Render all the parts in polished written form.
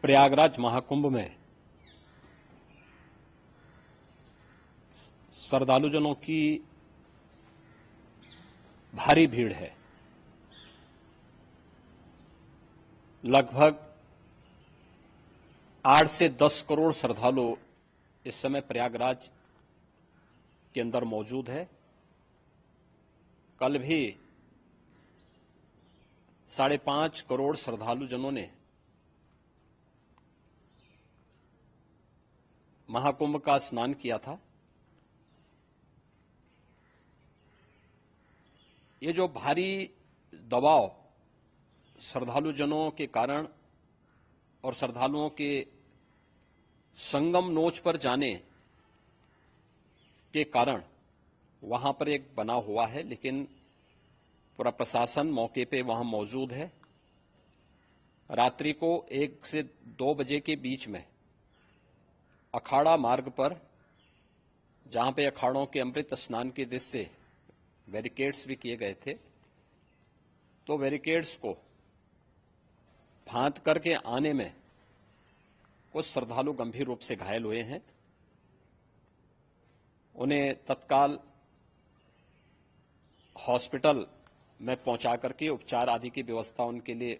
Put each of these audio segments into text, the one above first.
प्रयागराज महाकुंभ में श्रद्धालुजनों की भारी भीड़ है। लगभग 8 से 10 करोड़ श्रद्धालु इस समय प्रयागराज के अंदर मौजूद है। कल भी 5.5 करोड़ श्रद्धालुजनों ने महाकुंभ का स्नान किया था। ये जो भारी दबाव श्रद्धालुजनों के कारण और श्रद्धालुओं के संगम नोच पर जाने के कारण वहां पर एक बना हुआ है, लेकिन पूरा प्रशासन मौके पे वहां मौजूद है। रात्रि को 1 से 2 बजे के बीच में अखाड़ा मार्ग पर, जहां पे अखाड़ों के अमृत स्नान के दृश्य से बैरिकेड्स भी किए गए थे, तो बैरिकेड्स को फांद करके आने में कुछ श्रद्धालु गंभीर रूप से घायल हुए हैं। उन्हें तत्काल हॉस्पिटल में पहुंचा करके उपचार आदि की व्यवस्था उनके लिए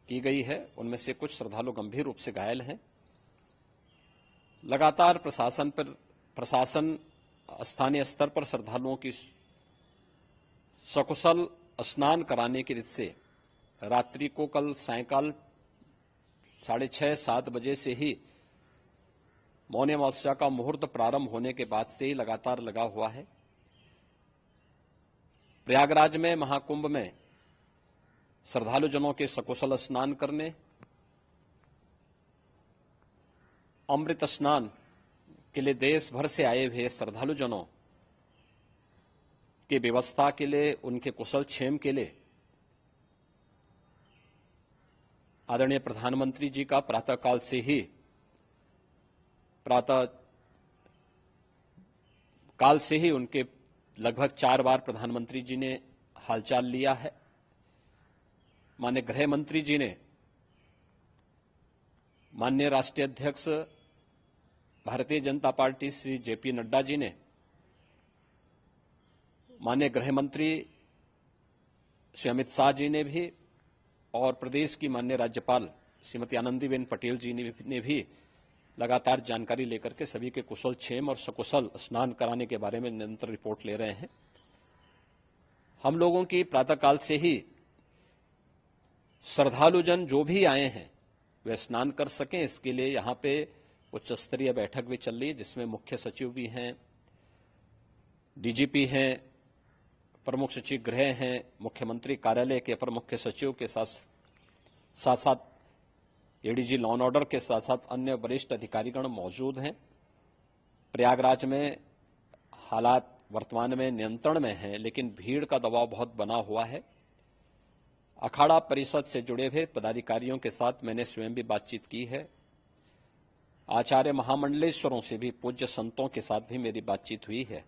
की गई है। उनमें से कुछ श्रद्धालु गंभीर रूप से घायल हैं। लगातार प्रशासन स्थानीय स्तर पर श्रद्धालुओं की सकुशल स्नान कराने की रीत से रात्रि को कल सायंकाल 6:30-7 बजे से ही मौनी अमावस्या का मुहूर्त प्रारंभ होने के बाद से ही लगातार लगा हुआ है। प्रयागराज में महाकुंभ में श्रद्धालुजनों के सकुशल स्नान करने, अमृत स्नान के लिए देश भर से आए हुए श्रद्धालुजनों की व्यवस्था के लिए, उनके कुशल क्षेम के लिए आदरणीय प्रधानमंत्री जी का प्रातःकाल से ही उनके लगभग 4 बार प्रधानमंत्री जी ने हालचाल लिया है। माननीय गृह मंत्री जी ने, माननीय राष्ट्रीय अध्यक्ष भारतीय जनता पार्टी श्री जेपी नड्डा जी ने, माननीय गृह मंत्री श्री अमित शाह जी ने भी, और प्रदेश की माननीय राज्यपाल श्रीमती आनंदीबेन पटेल जी ने भी लगातार जानकारी लेकर के सभी के कुशल क्षेम और सकुशल स्नान कराने के बारे में निरंतर रिपोर्ट ले रहे हैं। हम लोगों की प्रातःकाल से ही श्रद्धालुजन जो भी आए हैं वे स्नान कर सकें, इसके लिए यहां पे उच्च स्तरीय बैठक भी चल रही है, जिसमें मुख्य सचिव भी हैं, डीजीपी हैं, प्रमुख सचिव गृह हैं, मुख्यमंत्री कार्यालय के अपर मुख्य सचिव के साथ साथ एडीजी लॉ एंड ऑर्डर के साथ साथ अन्य वरिष्ठ अधिकारीगण मौजूद हैं। प्रयागराज में हालात वर्तमान में नियंत्रण में हैं, लेकिन भीड़ का दबाव बहुत बना हुआ है। अखाड़ा परिषद से जुड़े हुए पदाधिकारियों के साथ मैंने स्वयं भी बातचीत की है। आचार्य महामंडलेश्वरों से भी, पूज्य संतों के साथ भी मेरी बातचीत हुई है,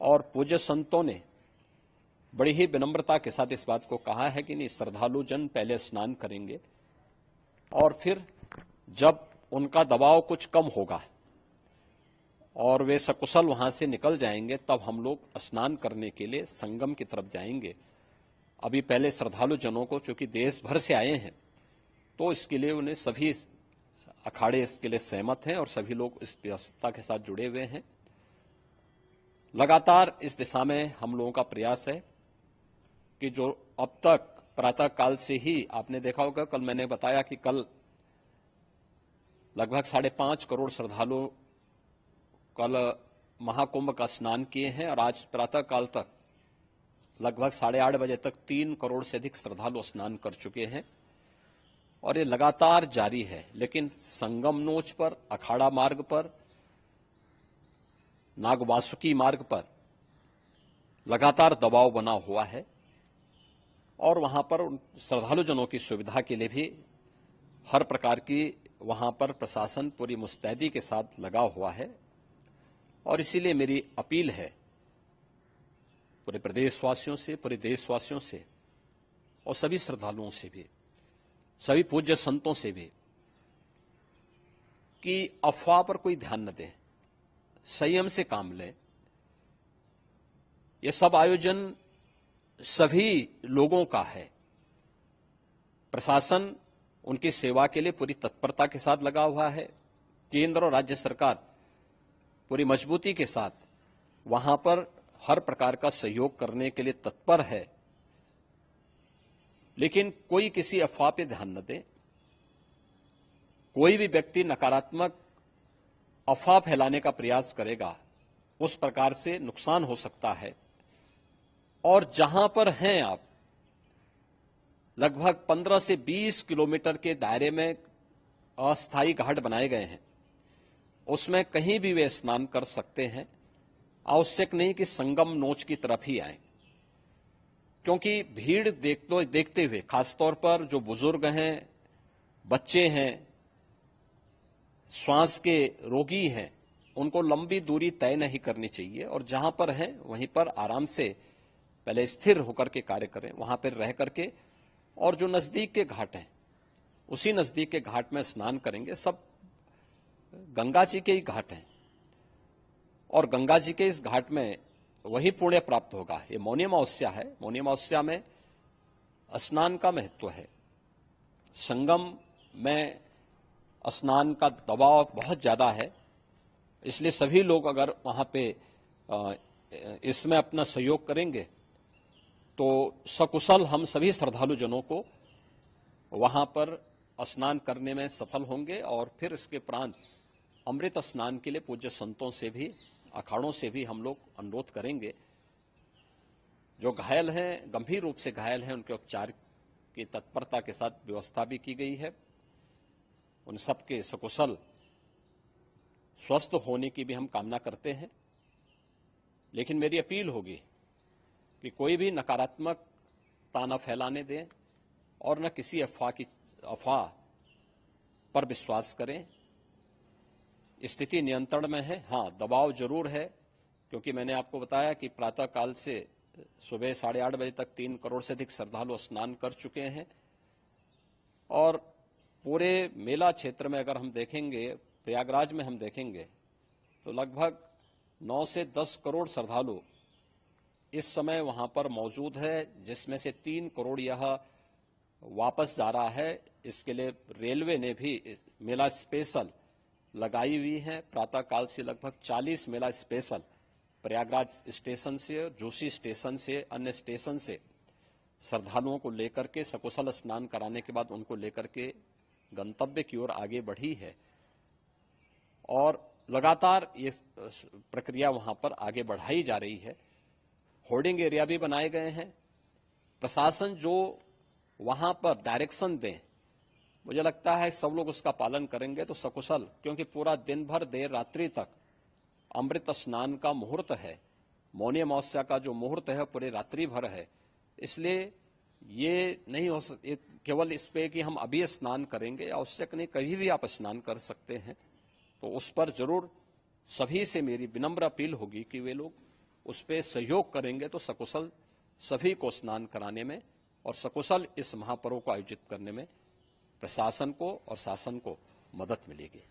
और पूज्य संतों ने बड़ी ही विनम्रता के साथ इस बात को कहा है कि नहीं, श्रद्धालु जन पहले स्नान करेंगे और फिर जब उनका दबाव कुछ कम होगा और वे सकुशल वहां से निकल जाएंगे, तब हम लोग स्नान करने के लिए संगम की तरफ जाएंगे। अभी पहले श्रद्धालु जनों को, चूंकि देश भर से आए हैं, तो इसके लिए उन्हें सभी अखाड़े इसके लिए सहमत हैं और सभी लोग इस व्यवस्था के साथ जुड़े हुए हैं। लगातार इस दिशा में हम लोगों का प्रयास है कि जो अब तक प्रातःकाल से ही आपने देखा होगा, कल मैंने बताया कि कल लगभग 5.5 करोड़ श्रद्धालु कल महाकुंभ का स्नान किए हैं, और आज प्रातःकाल तक लगभग 8:30 बजे तक 3 करोड़ से अधिक श्रद्धालु स्नान कर चुके हैं, और ये लगातार जारी है। लेकिन संगम नोच पर, अखाड़ा मार्ग पर, नागवासुकी मार्ग पर लगातार दबाव बना हुआ है, और वहां पर श्रद्धालुजनों की सुविधा के लिए भी हर प्रकार की वहां पर प्रशासन पूरी मुस्तैदी के साथ लगा हुआ है। और इसीलिए मेरी अपील है पूरे प्रदेशवासियों से, पूरे देशवासियों से और सभी श्रद्धालुओं से भी, सभी पूज्य संतों से भी कि अफवाह पर कोई ध्यान न दें, संयम से काम लें। ये सब आयोजन सभी लोगों का है। प्रशासन उनकी सेवा के लिए पूरी तत्परता के साथ लगा हुआ है। केंद्र और राज्य सरकार पूरी मजबूती के साथ वहां पर हर प्रकार का सहयोग करने के लिए तत्पर है। लेकिन कोई किसी अफवाह पे ध्यान न दे। कोई भी व्यक्ति नकारात्मक अफवाह फैलाने का प्रयास करेगा, उस प्रकार से नुकसान हो सकता है। और जहां पर हैं आप, लगभग 15 से 20 किलोमीटर के दायरे में अस्थायी घाट बनाए गए हैं, उसमें कहीं भी वे स्नान कर सकते हैं। आवश्यक नहीं कि संगम नोच की तरफ ही आए, क्योंकि भीड़ देखते हुए खासतौर पर जो बुजुर्ग हैं, बच्चे हैं, श्वास के रोगी हैं, उनको लंबी दूरी तय नहीं करनी चाहिए और जहां पर हैं वहीं पर आराम से पहले स्थिर होकर के कार्य करें, वहां पर रह करके। और जो नजदीक के घाट हैं, उसी नजदीक के घाट में स्नान करेंगे। सब गंगा जी के ही घाट हैं और गंगा जी के इस घाट में वही पुण्य प्राप्त होगा। ये मौनी अमावस्या है। मौनी अमावस्या में स्नान का महत्व है। संगम में स्नान का दबाव बहुत ज्यादा है, इसलिए सभी लोग अगर वहां पे इसमें अपना सहयोग करेंगे तो सकुशल हम सभी श्रद्धालु जनों को वहां पर स्नान करने में सफल होंगे। और फिर इसके उपरांत अमृत स्नान के लिए पूज्य संतों से भी, अखाड़ों से भी हम लोग अनुरोध करेंगे। जो घायल हैं, गंभीर रूप से घायल हैं, उनके उपचार की तत्परता के साथ व्यवस्था भी की गई है। उन सबके सकुशल स्वस्थ होने की भी हम कामना करते हैं। लेकिन मेरी अपील होगी कि कोई भी नकारात्मकता न फैलाने दें और न किसी अफवाह पर विश्वास करें। स्थिति नियंत्रण में है। हाँ, दबाव जरूर है, क्योंकि मैंने आपको बताया कि प्रातःकाल से सुबह 8:30 बजे तक 3 करोड़ से अधिक श्रद्धालु स्नान कर चुके हैं। और पूरे मेला क्षेत्र में अगर हम देखेंगे, प्रयागराज में हम देखेंगे तो लगभग 9 से 10 करोड़ श्रद्धालु इस समय वहां पर मौजूद है, जिसमें से 3 करोड़ यह वापस जा रहा है। इसके लिए रेलवे ने भी मेला स्पेशल लगाई हुई है। प्रातःकाल से लगभग 40 मेला स्पेशल प्रयागराज स्टेशन से, जोशी स्टेशन से, अन्य स्टेशन से श्रद्धालुओं को लेकर के सकुशल स्नान कराने के बाद उनको लेकर के गंतव्य की ओर आगे बढ़ी है। और लगातार ये प्रक्रिया वहां पर आगे बढ़ाई जा रही है। होर्डिंग एरिया भी बनाए गए हैं। प्रशासन जो वहां पर डायरेक्शन दें, मुझे लगता है सब लोग उसका पालन करेंगे तो सकुशल, क्योंकि पूरा दिन भर देर रात्रि तक अमृत स्नान का मुहूर्त है। मौनी अमावस्या का जो मुहूर्त है पूरे रात्रि भर है। इसलिए ये नहीं हो केवल इस पे कि हम अभी स्नान करेंगे, आवश्यक नहीं, कभी भी आप स्नान कर सकते हैं। तो उस पर जरूर सभी से मेरी विनम्र अपील होगी कि वे लोग उस पर सहयोग करेंगे तो सकुशल सभी को स्नान कराने में और सकुशल इस महापर्व को आयोजित करने में प्रशासन को और शासन को मदद मिलेगी।